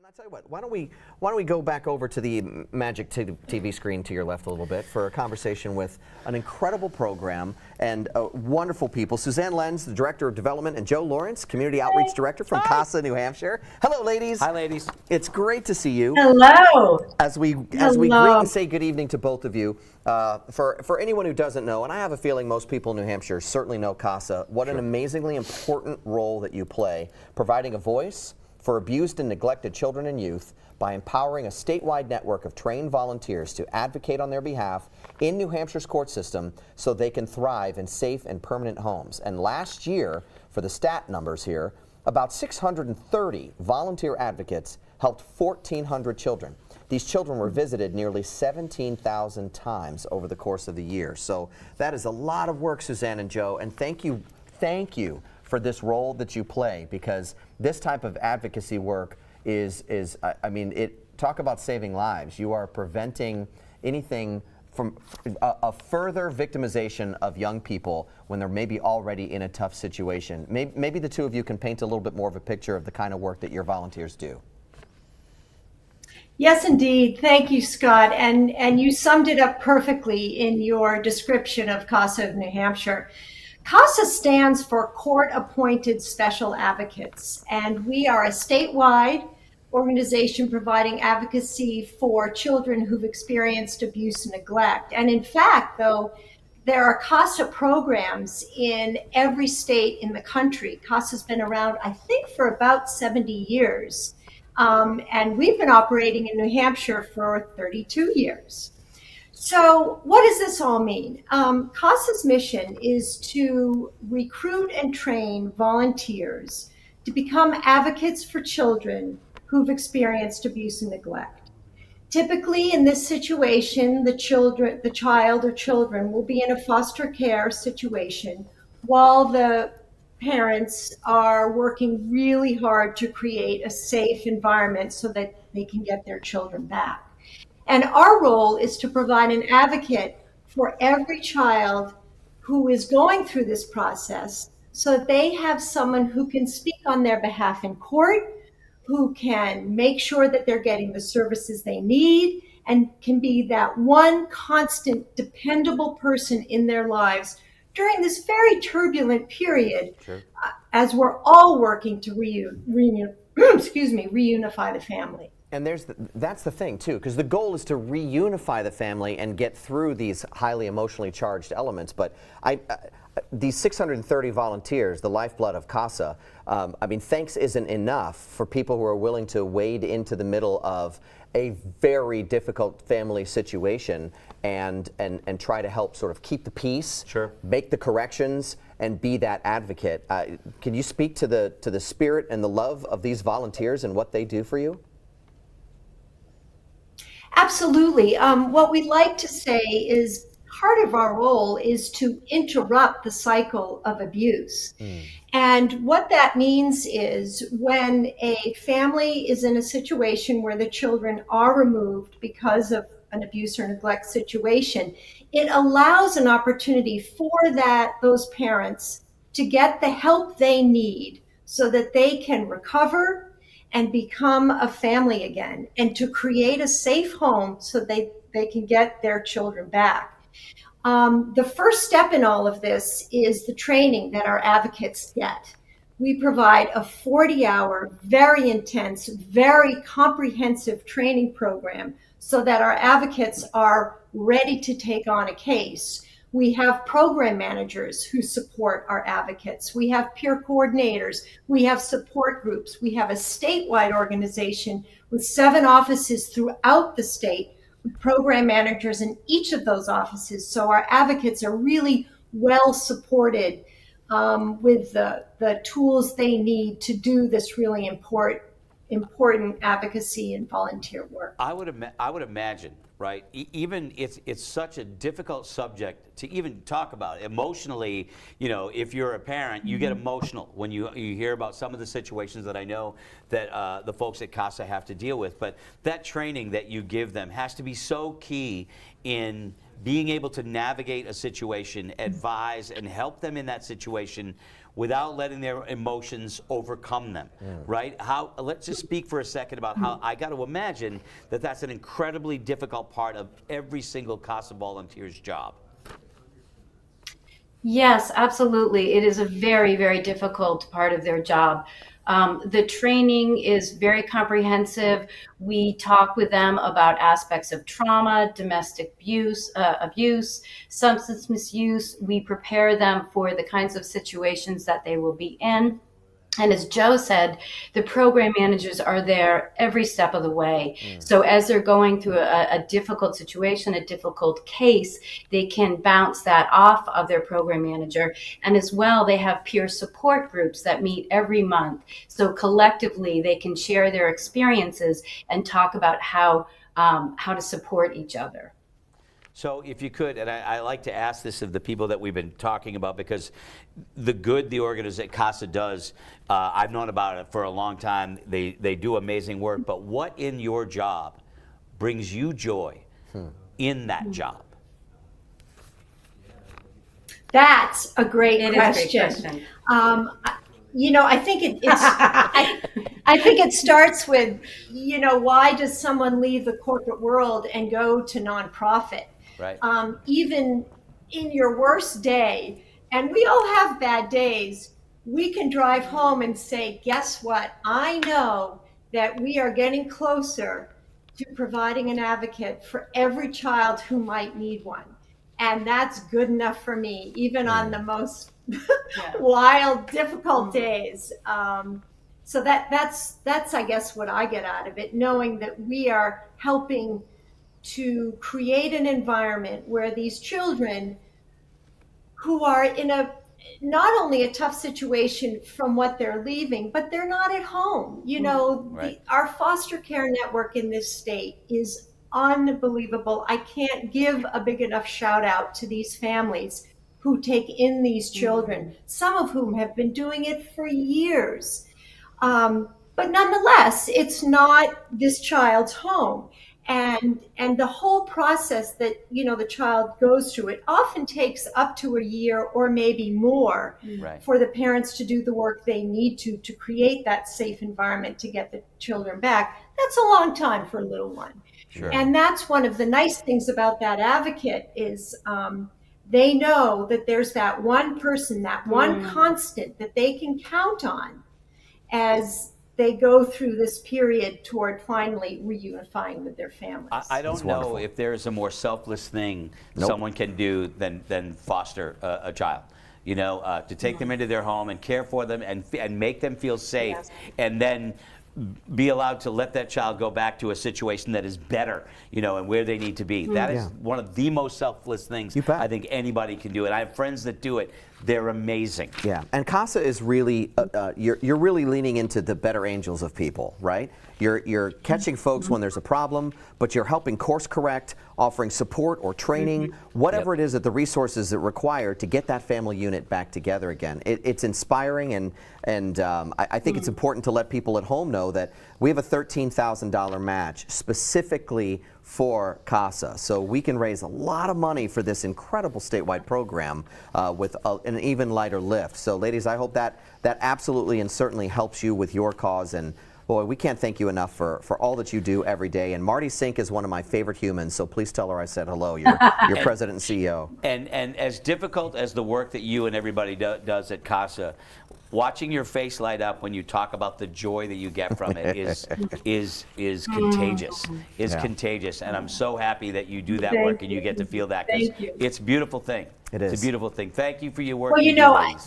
I tell you what, why don't we go back over to the Magic TV screen to your left a little bit for a conversation with an incredible program and wonderful people. Suzanne Lenz, the Director of Development, and Joe Lawrence, Community Outreach Director from CASA, New Hampshire. Hello, ladies. Hi, ladies. It's great to see you. Hello. As we greet and say good evening to both of you, for anyone who doesn't know, and I have a feeling most people in New Hampshire certainly know CASA, what an amazingly important role that you play, providing a voice for abused and neglected children and youth by empowering a statewide network of trained volunteers to advocate on their behalf in New Hampshire's court system so they can thrive in safe and permanent homes. And last year, for the stat numbers here, about 630 volunteer advocates helped 1,400 children. These children were visited nearly 17,000 times over the course of the year. So that is a lot of work, Suzanne and Joe, and thank you for this role that you play, because this type of advocacy work is talk about saving lives. You are preventing anything from a further victimization of young people when they're maybe already in a tough situation. Maybe the two of you can paint a little bit more of a picture of the kind of work that your volunteers do. Yes, indeed. Thank you, Scott. And you summed it up perfectly in your description of CASA of New Hampshire. CASA stands for Court Appointed Special Advocates, and we are a statewide organization providing advocacy for children who've experienced abuse and neglect. And in fact, though, there are CASA programs in every state in the country. CASA's been around, I think, for about 70 years. And we've been operating in New Hampshire for 32 years. So what does this all mean? CASA's mission is to recruit and train volunteers to become advocates for children who've experienced abuse and neglect. Typically in this situation, the child or children will be in a foster care situation while the parents are working really hard to create a safe environment so that they can get their children back. And our role is to provide an advocate for every child who is going through this process so that they have someone who can speak on their behalf in court, who can make sure that they're getting the services they need, and can be that one constant, dependable person in their lives during this very turbulent period. Sure. As we're all working to reunify the family. And that's the thing, too, because the goal is to reunify the family and get through these highly emotionally charged elements. But these 630 volunteers, the lifeblood of CASA, thanks isn't enough for people who are willing to wade into the middle of a very difficult family situation and try to help sort of keep the peace, sure, make the corrections, and be that advocate. Can you speak to the spirit and the love of these volunteers and what they do for you? Absolutely. What we like to say is part of our role is to interrupt the cycle of abuse. And what that means is when a family is in a situation where the children are removed because of an abuse or neglect situation, it allows an opportunity for those parents to get the help they need so that they can recover and become a family again, and to create a safe home so they can get their children back. The first step in all of this is the training that our advocates get. We provide a 40-hour, very intense, very comprehensive training program so that our advocates are ready to take on a case. We have program managers who support our advocates. We have peer coordinators. We have support groups. We have a statewide organization with 7 offices throughout the state, with program managers in each of those offices. So our advocates are really well supported with the tools they need to do this really important advocacy and volunteer work. I would imagine, right? Even it's such a difficult subject to even talk about emotionally. You know, if you're a parent, you get emotional when you hear about some of the situations that I know that the folks at CASA have to deal with. But that training that you give them has to be so key in being able to navigate a situation, advise, and help them in that situation without letting their emotions overcome them, right? Let's just speak for a second about how I got to imagine that that's an incredibly difficult part of every single CASA volunteer's job. Yes, absolutely. It is a very, very difficult part of their job. The training is very comprehensive. We talk with them about aspects of trauma, domestic abuse, substance misuse. We prepare them for the kinds of situations that they will be in. And as Joe said, the program managers are there every step of the way. So as they're going through a difficult situation, a difficult case, they can bounce that off of their program manager. And as well, they have peer support groups that meet every month. So collectively, they can share their experiences and talk about how to support each other. So if you could, and I like to ask this of the people that we've been talking about, because the good the organization CASA does, I've known about it for a long time. They do amazing work. But what in your job brings you joy in that job? That's a great question. I think I think it starts with, why does someone leave the corporate world and go to nonprofit? Right. Even in your worst day, and we all have bad days, we can drive home and say, guess what? I know that we are getting closer to providing an advocate for every child who might need one. And that's good enough for me, even on the most wild, difficult days. So that's I guess what I get out of it, knowing that we are helping to create an environment where these children who are in not only a tough situation from what they're leaving, but they're not at home. Our foster care network in this state is unbelievable. I can't give a big enough shout out to these families who take in these children, some of whom have been doing it for years. But nonetheless, it's not this child's home. And the whole process that, the child goes through, it often takes up to a year or maybe more for the parents to do the work they need to create that safe environment to get the children back. That's a long time for a little one. Sure. And that's one of the nice things about that advocate is they know that there's that one person, that one constant that they can count on as they go through this period toward finally reunifying with their families. I don't know if there's a more selfless thing someone can do than foster a child. To take them into their home and care for them and make them feel safe, and then be allowed to let that child go back to a situation that is better, and where they need to be. That is one of the most selfless things I think anybody can do. And I have friends that do it. They're amazing. Yeah, and CASA is really, you're really leaning into the better angels of people, right? You're catching folks when there's a problem, but you're helping course correct, offering support or training, whatever it is that the resources that require to get that family unit back together again. It's inspiring, and I think it's important to let people at home know that we have a $13,000 match specifically for CASA, so we can raise a lot of money for this incredible statewide program with an even lighter lift. So ladies, I hope that absolutely and certainly helps you with your cause, and boy, we can't thank you enough for all that you do every day. And Marty Sink is one of my favorite humans, so please tell her I said hello. You're president and CEO. And as difficult as the work that you and everybody does at CASA, watching your face light up when you talk about the joy that you get from it is contagious. It's contagious, and I'm so happy that you do that work and you get to feel that. Thank you. It's a beautiful thing. It is. It's a beautiful thing. Thank you for your work. Well,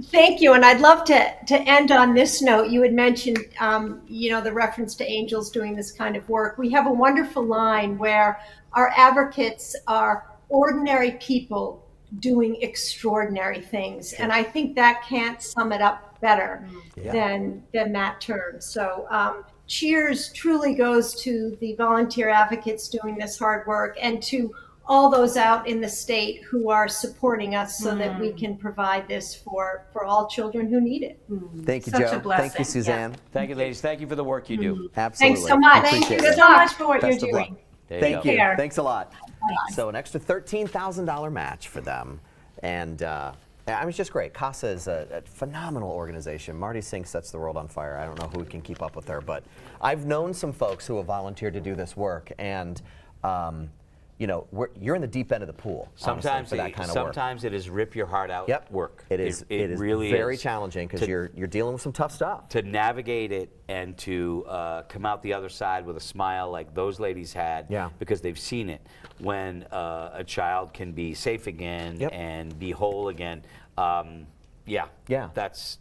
thank you, and I'd love to end on this note. You had mentioned, the reference to angels doing this kind of work. We have a wonderful line where our advocates are ordinary people doing extraordinary things, and I think that can't sum it up better than that term. So cheers truly goes to the volunteer advocates doing this hard work, and to all those out in the state who are supporting us so that we can provide this for all children who need it. Thank you, Such Joe. a blessing. Thank you, Suzanne. Thank you, ladies. Thank you for the work you do. Absolutely. Thanks so much. Thank you Good so luck. much for what Best you're of luck. doing. Thank go. you. Care. Thanks a lot. Bye. So an extra $13,000 match for them. And I mean, it's just great. CASA is a phenomenal organization. Marty Singh sets the world on fire. I don't know who can keep up with her, but I've known some folks who have volunteered to do this work, and you know, you're in the deep end of the pool. Honestly, Sometimes, for that kind of work. sometimes it is rip your heart out work. It is. It is really very is. challenging because you're dealing with some tough stuff. To navigate it and to come out the other side with a smile like those ladies had, because they've seen it. When a child can be safe again and be whole again, that's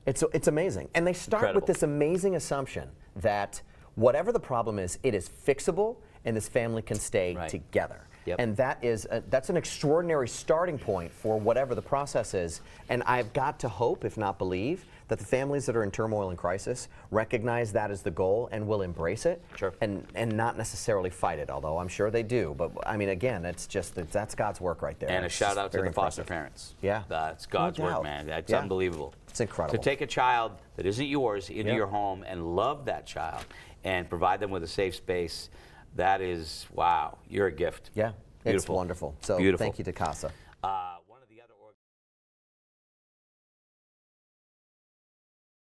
it's amazing. And they start incredible. with this amazing assumption that whatever the problem is, it is fixable, and this family can stay together. And that's an extraordinary starting point for whatever the process is. And I've got to hope, if not believe, that the families that are in turmoil and crisis recognize that as the goal and will embrace it, and not necessarily fight it, although I'm sure they do. But I mean, again, it's just that's God's work right there. And a It's shout out to very the foster impressive. parents. Yeah. That's God's No work, doubt. man. That's Yeah. unbelievable. It's incredible. To take a child that isn't yours into your home and love that child and provide them with a safe space, that is, wow, you're a gift. Yeah, it's Beautiful. wonderful. So Beautiful. thank you to CASA.